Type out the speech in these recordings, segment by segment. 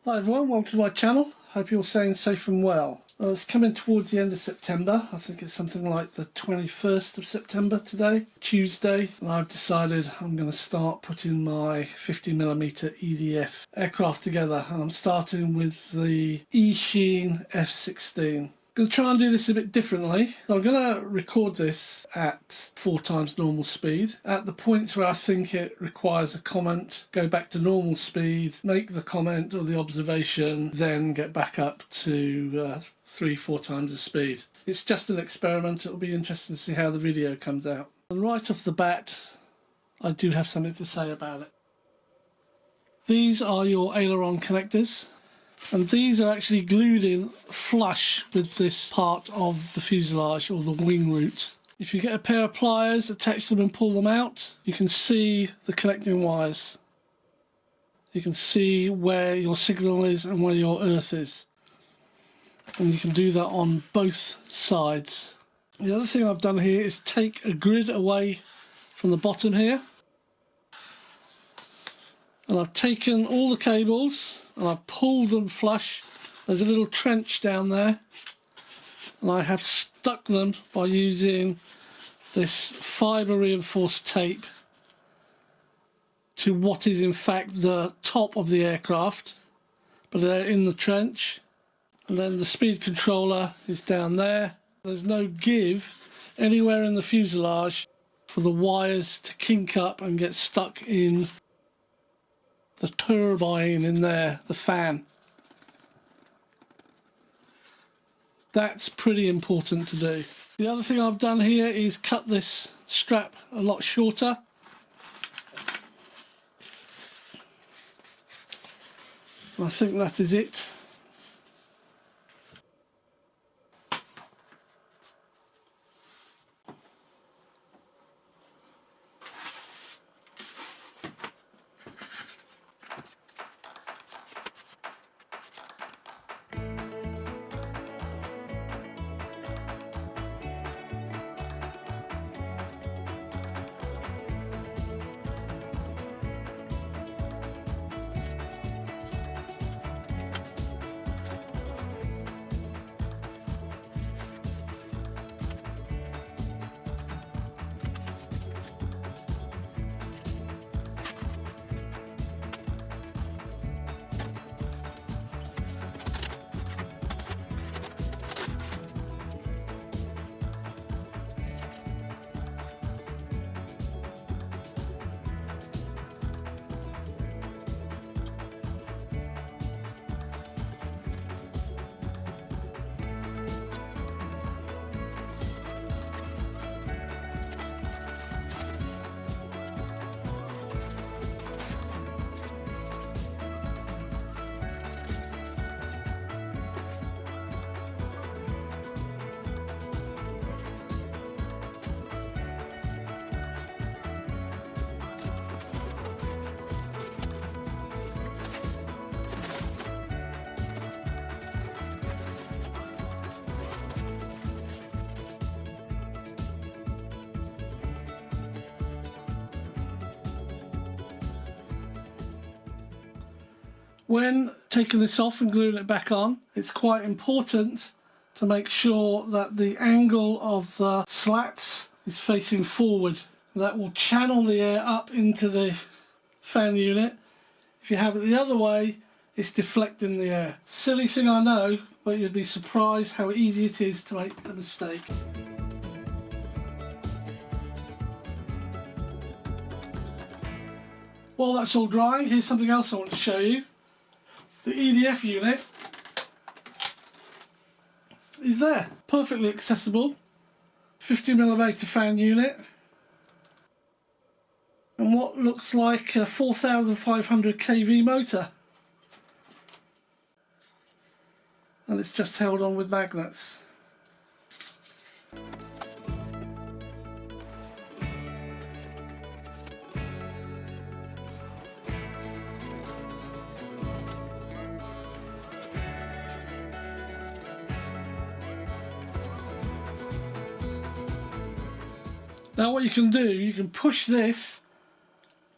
Hi everyone, welcome to my channel. Hope you're staying safe and well. It's coming towards the end of September. I think it's something like the 21st of September today, Tuesday, and I've decided I'm going to start putting my 50mm EDF aircraft together, and I'm starting with the Eachine F16. I'm going to try and do this a bit differently. I'm going to record this at 4 times normal speed. At the points where I think it requires a comment, go back to normal speed, make the comment or the observation, then get back up to 3-4 times the speed. It's just an experiment. It'll be interesting to see how the video comes out. And right off the bat, I do have something to say about it. These are your aileron connectors. And these are actually glued in flush with this part of the fuselage or the wing root. If you get a pair of pliers, attach them and pull them out, you can see the connecting wires. You can see where your signal is and where your earth is. And you can do that on both sides. The other thing I've done here is take a grid away from the bottom here. And I've taken all the cables and I've pulled them flush. There's a little trench down there, and I have stuck them by using this fibre reinforced tape to what is in fact the top of the aircraft, but they're in the trench. And then the speed controller is down there. There's no give anywhere in the fuselage for the wires to kink up and get stuck in the turbine in there, the fan. That's pretty important to do. The other thing I've done here is cut this strap a lot shorter. I think that is it. When taking this off and gluing it back on, it's quite important to make sure that the angle of the slats is facing forward. That will channel the air up into the fan unit. If you have it the other way, it's deflecting the air. Silly thing I know, but you'd be surprised how easy it is to make a mistake. While that's all drying, here's something else I want to show you. The EDF unit is there, perfectly accessible, 50mm fan unit, and what looks like a 4500 kV motor, and it's just held on with magnets. Now what you can do, you can push this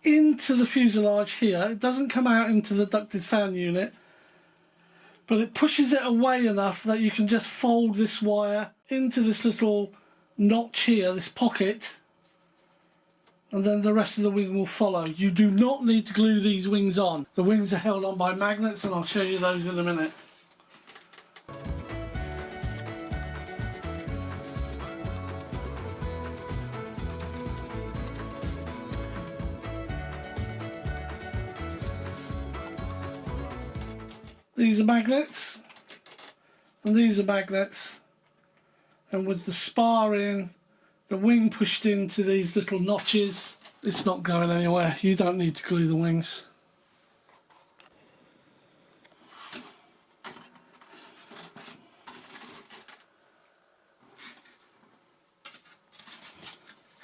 into the fuselage here. It doesn't come out into the ducted fan unit. but it pushes it away enough that you can just fold this wire into this little notch here, this pocket, and then the rest of the wing will follow. You do not need to glue these wings on. The wings are held on by magnets, and I'll show you those in a minute. These are magnets, and these are magnets, and with the spar in, the wing pushed into these little notches, it's not going anywhere. You don't need to glue the wings.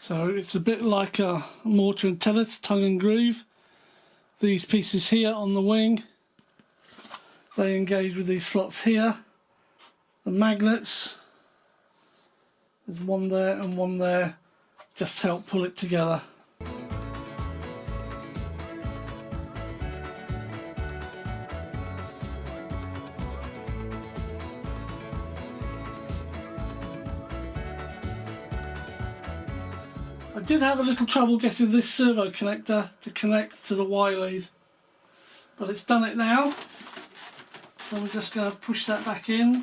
So it's a bit like a mortar and tenon, tongue and groove. These pieces here on the wing, they engage with these slots here. The magnets, there's one there and one there, just help pull it together. I did have a little trouble getting this servo connector to connect to the Y lead, but it's done it now. So we're just going to push that back in. You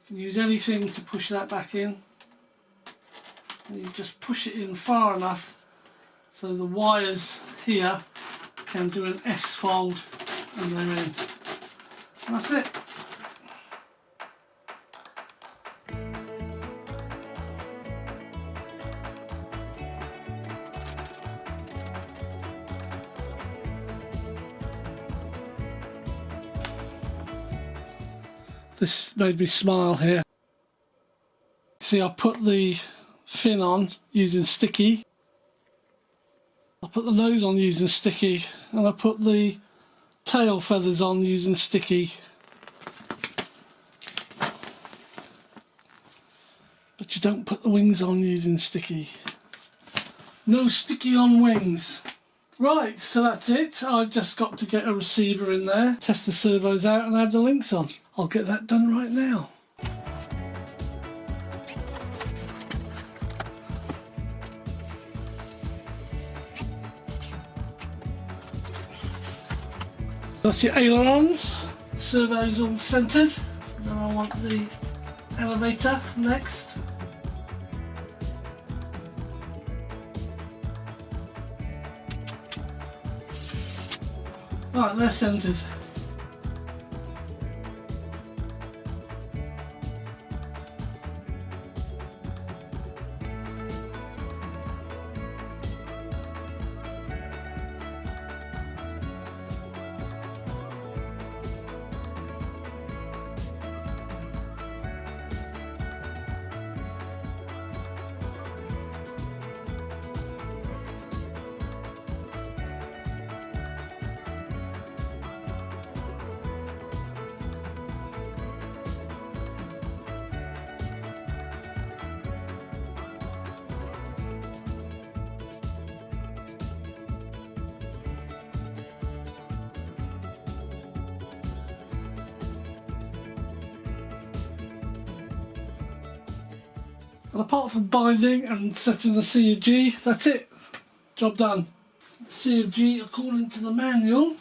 can use anything to push that back in. And you just push it in far enough so the wires here can do an S fold and they're in. And that's it. This made me smile here. See, I put the fin on using sticky. I put the nose on using sticky, and I put the tail feathers on using sticky. But you don't put the wings on using sticky. No sticky on wings. Right, so that's it. I've just got to get a receiver in there, test the servos out and add the links on. I'll get that done right now. That's your ailerons, servos all centred. Then I want the elevator next. Right, they're centred. And apart from binding and setting the C of G, that's it. Job done. The C of G, according to the manual,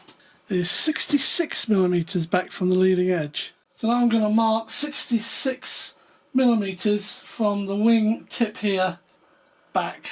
is 66mm back from the leading edge. So now I'm going to mark 66mm from the wing tip here back.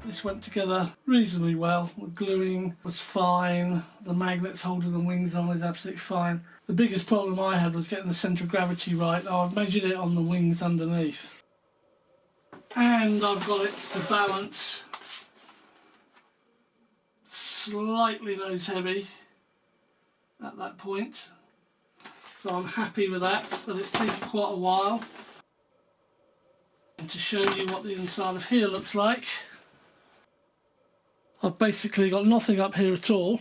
this went together reasonably well. The gluing was fine, the magnets holding the wings on is absolutely fine. The biggest problem I had was getting the centre of gravity right. I've measured it on the wings underneath. And I've got it to balance slightly nose heavy at that point. So I'm happy with that, but it's taken quite a while. And to show you what the inside of here looks like, I've basically got nothing up here at all.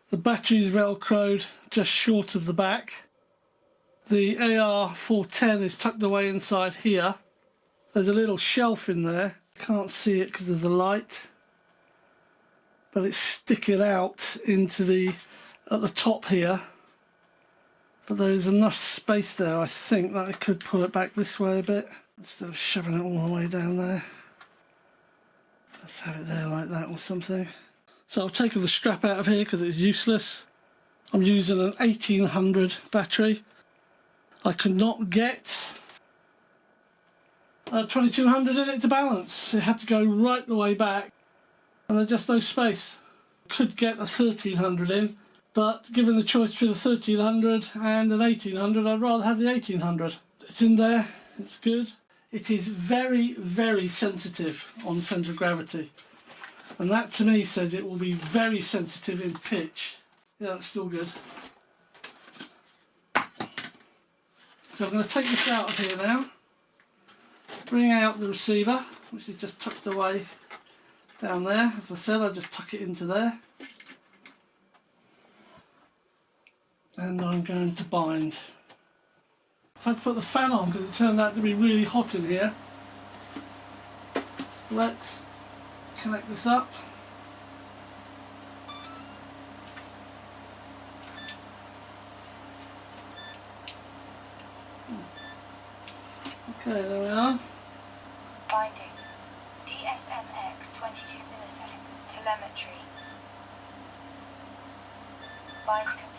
The battery's velcroed just short of the back. The AR410 is tucked away inside here. There's a little shelf in there. Can't see it because of the light, but it's sticking out into at the top here. But there is enough space there, I think, that I could pull it back this way a bit instead of shoving it all the way down there. Let's have it there like that or something. So I've taken the strap out of here because it's useless. I'm using an 1800 battery. I could not get a 2200 in it to balance. It had to go right the way back and there's just no space. Could get a 1300 in, but given the choice between a 1300 and an 1800, I'd rather have the 1800. It's in there, it's good. It is very, very sensitive on centre of gravity. And that to me says it will be very sensitive in pitch. Yeah, that's still good. So I'm going to take this out of here now. Bring out the receiver, which is just tucked away down there. As I said, I just tuck it into there. And I'm going to bind. I've had to put the fan on because it turned out to be really hot in here. So let's connect this up. Okay, there we are. Binding. DSMX 22 milliseconds. Telemetry. Bind complete.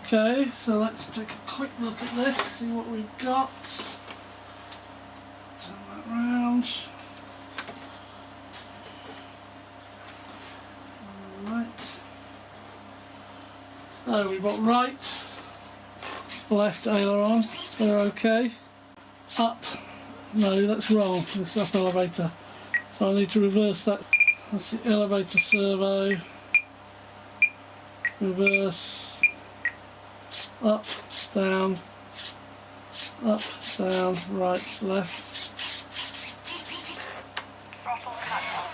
Okay, so let's take a quick look at this, see what we've got. Turn that round. Alright. So we've got right, left aileron, they're okay. Up, no, that's wrong, this up elevator. So I need to reverse that. That's the elevator servo. Reverse. Up, down, right, left. Throttle cut off.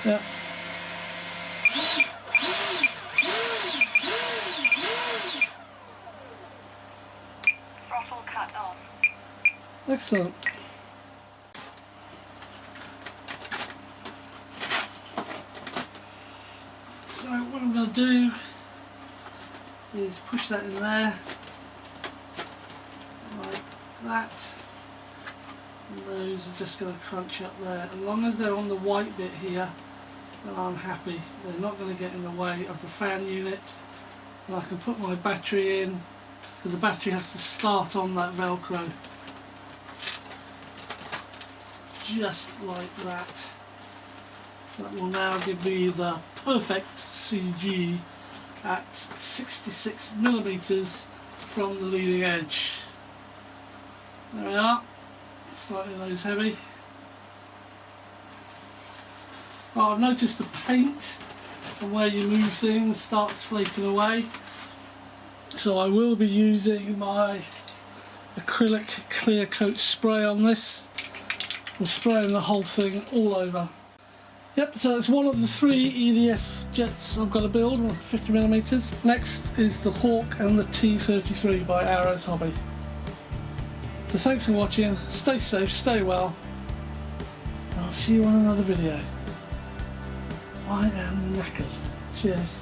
Yeah. Throttle cut off. Excellent. So what I'm going to do is push that in there like that, and those are just going to crunch up there. As long as they're on the white bit here, then I'm happy. They're not going to get in the way of the fan unit, and I can put my battery in, because the battery has to start on that velcro just like that. That will now give me the perfect CG at 66 millimeters from the leading edge. There we are, slightly nose heavy. Well, I've noticed the paint and where you move things starts flaking away, so I will be using my acrylic clear coat spray on this and spraying the whole thing all over. Yep, so it's one of the 3 EDF jets I've got to build, 50mm. Next is the Hawk and the T-33 by Arrows Hobby. So thanks for watching, stay safe, stay well, and I'll see you on another video. I am knackered. Cheers.